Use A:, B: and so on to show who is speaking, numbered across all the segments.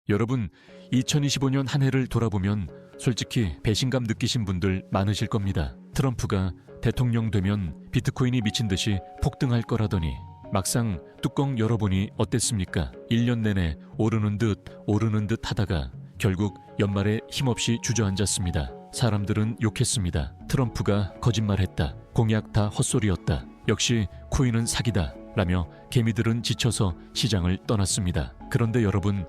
A: 여러분, 2025년 한 해를 돌아보면 솔직히 배신감 느끼신 분들 많으실 겁니다. 트럼프가 대통령 되면 비트코인이 미친 듯이 폭등할 거라더니 막상 뚜껑 열어보니 어땠습니까? 1년 내내 오르는 듯 하다가 결국 연말에 힘없이 주저앉았습니다. 사람들은 욕했습니다. 트럼프가 거짓말했다. 공약 다 헛소리였다. 역시 코인은 사기다. 라며 개미들은 지쳐서 시장을 떠났습니다. 그런데 여러분,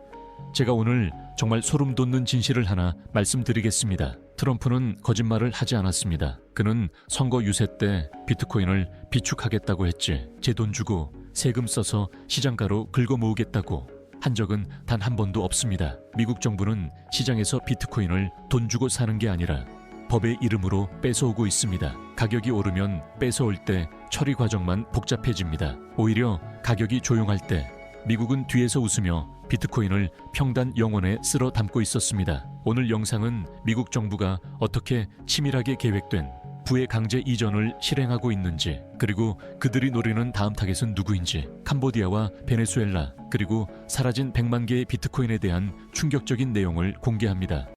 A: 제가 오늘 정말 소름 돋는 진실을 하나 말씀드리겠습니다. 트럼프는 거짓말을 하지 않았습니다. 그는 선거 유세 때 비트코인을 비축하겠다고 했지, 제 돈 주고 세금 써서 시장가로 긁어모으겠다고 한 적은 단 한 번도 없습니다. 미국 정부는 시장에서 비트코인을 돈 주고 사는 게 아니라 법의 이름으로 뺏어오고 있습니다. 가격이 오르면 뺏어올 때 처리 과정만 복잡해집니다. 오히려 가격이 조용할 때 미국은 뒤에서 웃으며 비트코인을 평단 영원에 쓸어 담고 있었습니다. 오늘 영상은 미국 정부가 어떻게 치밀하게 계획된 부의 강제 이전을 실행하고 있는지, 그리고 그들이 노리는 다음 타겟은 누구인지, 캄보디아와 베네수엘라, 그리고 사라진 100만 개의 비트코인에 대한 충격적인 내용을 공개합니다.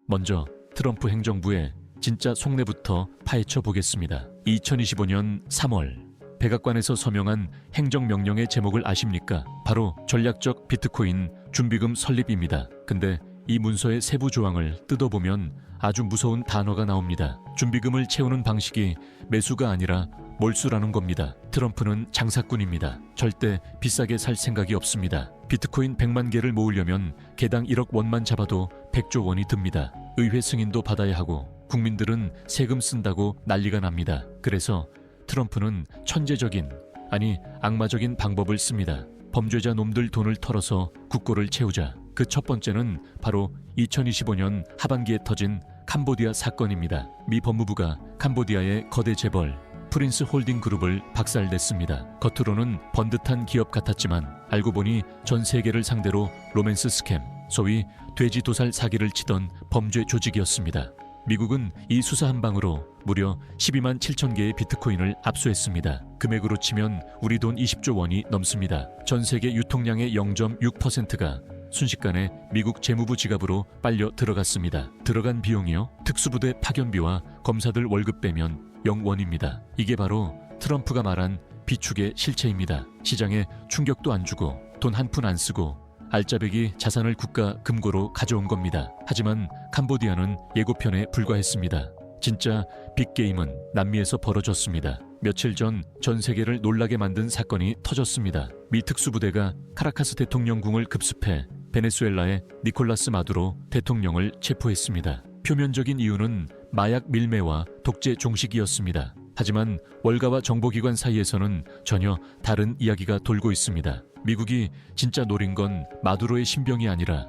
A: 먼저 트럼프 행정부의 진짜 속내부터 파헤쳐 보겠습니다. 2025년 3월 백악관에서 서명한 행정명령의 제목을 아십니까? 바로 전략적 비트코인 준비금 설립입니다. 근데 이 문서의 세부 조항을 뜯어보면 아주 무서운 단어가 나옵니다. 준비금을 채우는 방식이 매수가 아니라 몰수라는 겁니다. 트럼프는 장사꾼입니다. 절대 비싸게 살 생각이 없습니다. 비트코인 100만 개를 모으려면 개당 1억 원만 잡아도 100조 원이 듭니다. 의회 승인도 받아야 하고 국민들은 세금 쓴다고 난리가 납니다. 그래서 트럼프는 천재적인, 아니 악마적인 방법을 씁니다. 범죄자 놈들 돈을 털어서 국고를 채우자. 그 첫 번째는 바로 2025년 하반기에 터진 캄보디아 사건입니다. 미 법무부가 캄보디아의 거대 재벌 프린스 홀딩 그룹을 박살냈습니다. 겉으로는 번듯한 기업 같았지만 알고 보니 전 세계를 상대로 로맨스 스캠, 소위 돼지 도살 사기를 치던 범죄 조직이었습니다. 미국은 이 수사 한 방으로 무려 12만 7천 개의 비트코인을 압수했습니다. 금액으로 치면 우리 돈 20조 원이 넘습니다. 전 세계 유통량의 0.6%가 순식간에 미국 재무부 지갑으로 빨려 들어갔습니다. 들어간 비용이요? 특수부대 파견비와 검사들 월급 빼면 0원입니다. 이게 바로 트럼프가 말한 비축의 실체입니다. 시장에 충격도 안 주고 돈 한 푼 안 쓰고 알짜배기 자산을 국가 금고로 가져온 겁니다. 하지만 캄보디아는 예고편에 불과했습니다. 진짜 빅게임은 남미에서 벌어졌습니다. 며칠 전 세계를 놀라게 만든 사건이 터졌습니다. 미 특수부대가 카라카스 대통령궁을 급습해 베네수엘라의 니콜라스 마두로 대통령을 체포했습니다. 표면적인 이유는 마약 밀매와 독재 종식이었습니다. 하지만 월가와 정보기관 사이에서는 전혀 다른 이야기가 돌고 있습니다. 미국이 진짜 노린 건 마두로의 신병이 아니라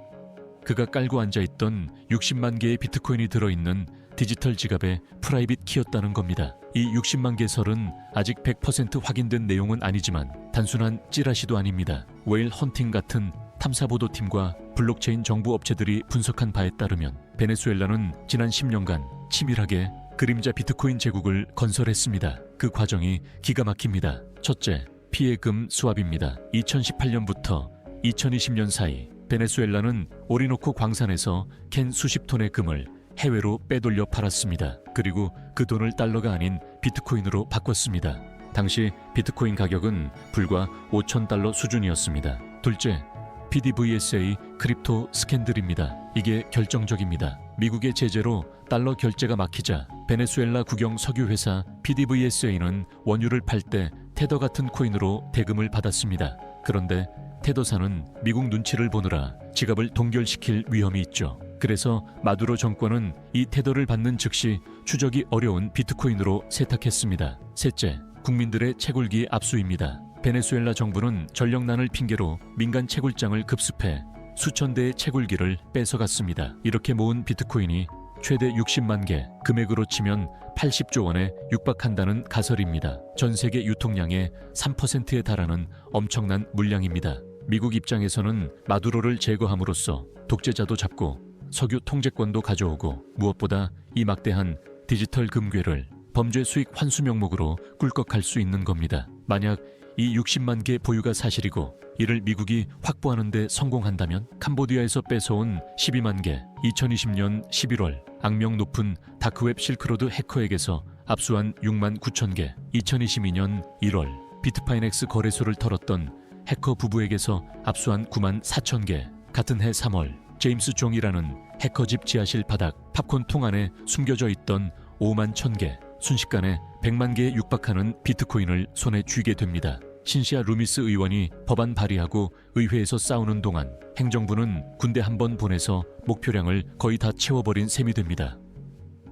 A: 그가 깔고 앉아있던 60만 개의 비트코인이 들어있는 디지털 지갑의 프라이빗 키였다는 겁니다. 이 60만 개 설은 아직 100% 확인된 내용은 아니지만 단순한 찌라시도 아닙니다. 웨일 헌팅 같은 탐사보도팀과 블록체인 정부 업체들이 분석한 바에 따르면 베네수엘라는 지난 10년간 치밀하게 그림자 비트코인 제국을 건설했습니다. 그 과정이 기가 막힙니다. 첫째, 피해금 수합입니다. 2018년부터 2020년 사이 베네수엘라는 오리노코 광산에서 캔 수십 톤의 금을 해외로 빼돌려 팔았습니다. 그리고 그 돈을 달러가 아닌 비트코인으로 바꿨습니다. 당시 비트코인 가격은 불과 5,000달러 수준이었습니다. 둘째, PDVSA 크립토 스캔들입니다. 이게 결정적입니다. 미국의 제재로 달러 결제가 막히자 베네수엘라 국영 석유회사 PDVSA는 원유를 팔 때 테더 같은 코인으로 대금을 받았습니다. 그런데 테더사는 미국 눈치를 보느라 지갑을 동결시킬 위험이 있죠. 그래서 마두로 정권은 이 테더를 받는 즉시 추적이 어려운 비트코인으로 세탁했습니다. 셋째, 국민들의 채굴기 압수입니다. 베네수엘라 정부는 전력난을 핑계로 민간 채굴장을 급습해 수천 대의 채굴기를 뺏어갔습니다. 이렇게 모은 비트코인이 최대 60만 개, 금액으로 치면 80조 원에 육박한다는 가설입니다. 전 세계 유통량의 3%에 달하는 엄청난 물량입니다. 미국 입장에서는 마두로를 제거함으로써 독재자도 잡고 석유 통제권도 가져오고 무엇보다 이 막대한 디지털 금괴를 범죄 수익 환수 명목으로 꿀꺽할 수 있는 겁니다. 만약 이 60만 개 보유가 사실이고 이를 미국이 확보하는 데 성공한다면 캄보디아에서 뺏어온 12만 개, 2020년 11월 악명 높은 다크웹 실크로드 해커에게서 압수한 6만 9천 개, 2022년 1월 비트파이넥스 거래소를 털었던 해커 부부에게서 압수한 9만 4천 개, 같은 해 3월 제임스 종이라는 해커집 지하실 바닥 팝콘 통 안에 숨겨져 있던 5만 1천 개, 순식간에 100만 개에 육박하는 비트코인을 손에 쥐게 됩니다. 신시아 루미스 의원이 법안 발의하고 의회에서 싸우는 동안 행정부는 군대 한 번 보내서 목표량을 거의 다 채워버린 셈이 됩니다.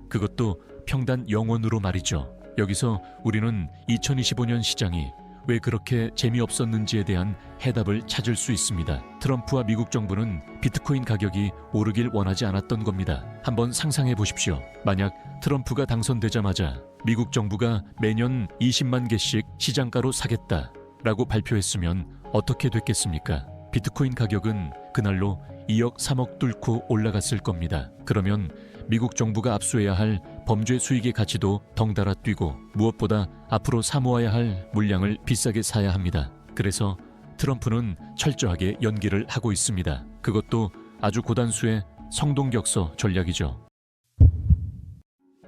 A: 그것도 평단 0원으로 말이죠. 여기서 우리는 2025년 시장이 왜 그렇게 재미없었는지에 대한 해답을 찾을 수 있습니다. 트럼프와 미국 정부는 비트코인 가격이 오르길 원하지 않았던 겁니다. 한번 상상해 보십시오. 만약 트럼프가 당선되자마자 미국 정부가 매년 20만 개씩 시장가로 사겠다라고 발표했으면 어떻게 됐겠습니까? 비트코인 가격은 그날로 2억 3억 뚫고 올라갔을 겁니다. 그러면 미국 정부가 압수해야 할 범죄 수익의 가치도 덩달아 뛰고 무엇보다 앞으로 사모아야 할 물량을 비싸게 사야 합니다. 그래서 트럼프는 철저하게 연기를 하고 있습니다. 그것도 아주 고단수의 성동격서 전략이죠.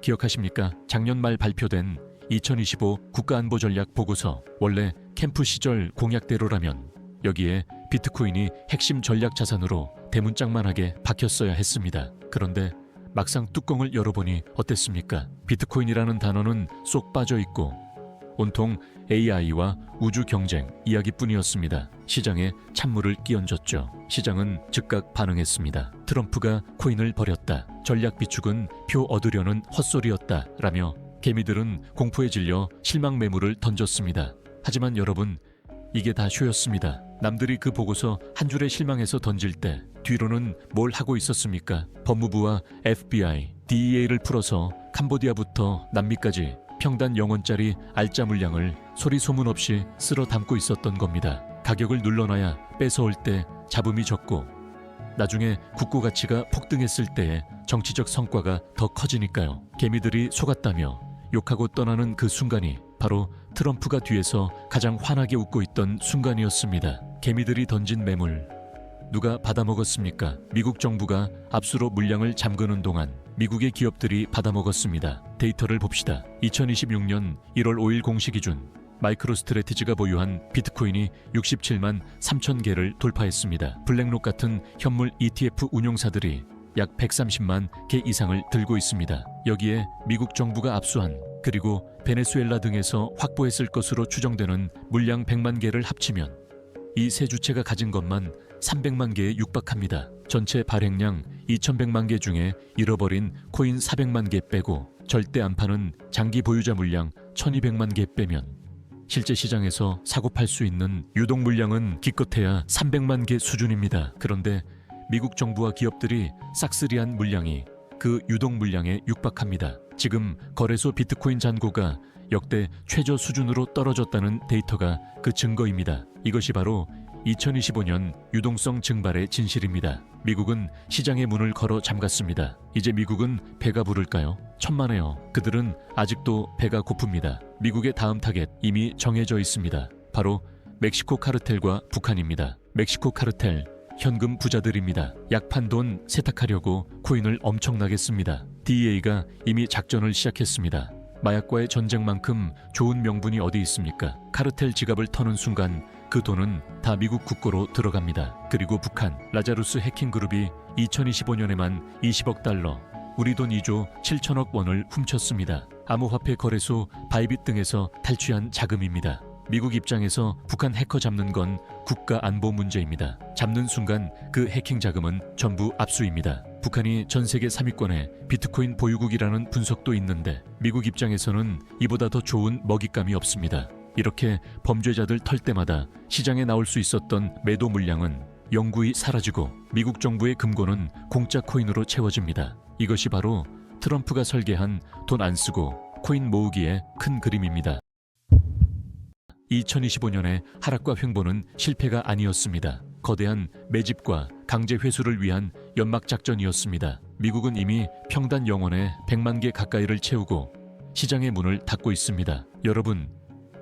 A: 기억하십니까? 작년 말 발표된 2025 국가안보전략 보고서, 원래 캠프 시절 공약대로라면 여기에 비트코인이 핵심 전략 자산으로 대문짝만하게 박혔어야 했습니다. 그런데 막상 뚜껑을 열어보니 어땠습니까? 비트코인이라는 단어는 쏙 빠져있고 온통 AI와 우주 경쟁 이야기뿐이었습니다. 시장에 찬물을 끼얹었죠. 시장은 즉각 반응했습니다. 트럼프가 코인을 버렸다. 전략 비축은 표 얻으려는 헛소리였다. 라며 개미들은 공포에 질려 실망 매물을 던졌습니다. 하지만 여러분, 이게 다 쇼였습니다. 남들이 그 보고서 한 줄에 실망해서 던질 때 뒤로는 뭘 하고 있었습니까? 법무부와 FBI, DEA를 풀어서 캄보디아부터 남미까지 평단 0원짜리 알짜 물량을 소리 소문 없이 쓸어 담고 있었던 겁니다. 가격을 눌러놔야 뺏어올 때 잡음이 적고 나중에 국고 가치가 폭등했을 때의 정치적 성과가 더 커지니까요. 개미들이 속았다며 욕하고 떠나는 그 순간이 바로 트럼프가 뒤에서 가장 환하게 웃고 있던 순간이었습니다. 개미들이 던진 매물, 누가 받아먹었습니까? 미국 정부가 압수로 물량을 잠그는 동안 미국의 기업들이 받아먹었습니다. 데이터를 봅시다. 2026년 1월 5일 공시 기준 마이크로스트래티지가 보유한 비트코인이 67만 3천 개를 돌파했습니다. 블랙록 같은 현물 ETF 운용사들이 약 130만 개 이상을 들고 있습니다. 여기에 미국 정부가 압수한 그리고 베네수엘라 등에서 확보했을 것으로 추정되는 물량 100만 개를 합치면 이 세 주체가 가진 것만 300만 개에 육박합니다. 전체 발행량 2100만 개 중에 잃어버린 코인 400만 개 빼고 절대 안 파는 장기 보유자 물량 1200만 개 빼면 실제 시장에서 사고 팔 수 있는 유동 물량은 기껏해야 300만 개 수준입니다. 그런데 미국 정부와 기업들이 싹쓸이한 물량이 그 유동 물량에 육박합니다. 지금 거래소 비트코인 잔고가 역대 최저 수준으로 떨어졌다는 데이터가 그 증거입니다. 이것이 바로 2025년 유동성 증발의 진실입니다. 미국은 시장의 문을 걸어 잠갔습니다. 이제 미국은 배가 부를까요? 천만에요. 그들은 아직도 배가 고픕니다. 미국의 다음 타겟 이미 정해져 있습니다. 바로 멕시코 카르텔과 북한입니다. 멕시코 카르텔, 현금 부자들입니다. 약판 돈 세탁하려고 코인을 엄청나게 씁니다. DEA가 이미 작전을 시작했습니다. 마약과의 전쟁만큼 좋은 명분이 어디 있습니까? 카르텔 지갑을 터는 순간 그 돈은 다 미국 국고로 들어갑니다. 그리고 북한, 라자루스 해킹그룹이 2025년에만 20억 달러, 우리 돈 2조 7천억 원을 훔쳤습니다. 암호화폐 거래소 바이빗 등에서 탈취한 자금입니다. 미국 입장에서 북한 해커 잡는 건 국가 안보 문제입니다. 잡는 순간 그 해킹 자금은 전부 압수입니다. 북한이 전 세계 3위권의 비트코인 보유국이라는 분석도 있는데 미국 입장에서는 이보다 더 좋은 먹잇감이 없습니다. 이렇게 범죄자들 털 때마다 시장에 나올 수 있었던 매도 물량은 영구히 사라지고 미국 정부의 금고는 공짜 코인으로 채워집니다. 이것이 바로 트럼프가 설계한 돈 안 쓰고 코인 모으기의 큰 그림입니다. 2025년의 하락과 횡보는 실패가 아니었습니다. 거대한 매집과 강제 회수를 위한 연막작전이었습니다. 미국은 이미 평단 0원에 100만 개 가까이를 채우고 시장의 문을 닫고 있습니다. 여러분,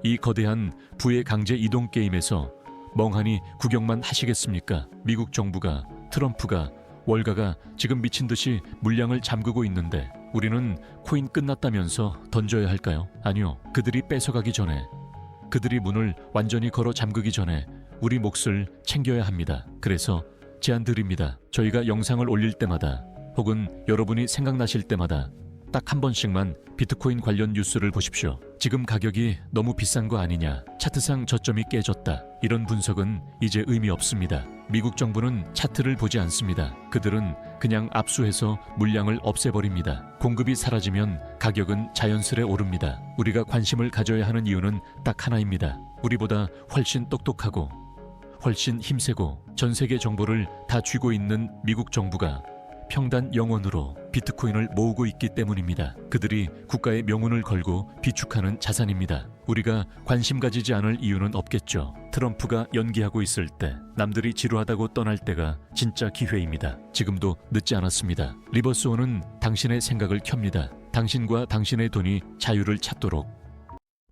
A: 이 거대한 부의 강제 이동 게임에서 멍하니 구경만 하시겠습니까? 미국 정부가, 트럼프가, 월가가 지금 미친 듯이 물량을 잠그고 있는데 우리는 코인 끝났다면서 던져야 할까요? 아니요. 그들이 뺏어가기 전에, 그들이 문을 완전히 걸어 잠그기 전에 우리 몫을 챙겨야 합니다. 그래서 제안 드립니다. 저희가 영상을 올릴 때마다 혹은 여러분이 생각나실 때마다 딱 한 번씩만 비트코인 관련 뉴스를 보십시오. 지금 가격이 너무 비싼 거 아니냐, 차트상 저점이 깨졌다, 이런 분석은 이제 의미 없습니다. 미국 정부는 차트를 보지 않습니다. 그들은 그냥 압수해서 물량을 없애버립니다. 공급이 사라지면 가격은 자연스레 오릅니다. 우리가 관심을 가져야 하는 이유는 딱 하나입니다. 우리보다 훨씬 똑똑하고 훨씬 힘세고 전 세계 정보를 다 쥐고 있는 미국 정부가 평단 0원으로 비트코인을 모으고 있기 때문입니다. 그들이 국가의 명운을 걸고 비축하는 자산입니다. 우리가 관심 가지지 않을 이유는 없겠죠. 트럼프가 연기하고 있을 때, 남들이 지루하다고 떠날 때가 진짜 기회입니다. 지금도 늦지 않았습니다. 리버스온은 당신의 생각을 켭니다. 당신과 당신의 돈이 자유를 찾도록.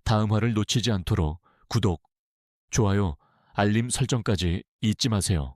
A: 다음 화를 놓치지 않도록 구독, 좋아요, 알림 설정까지 잊지 마세요.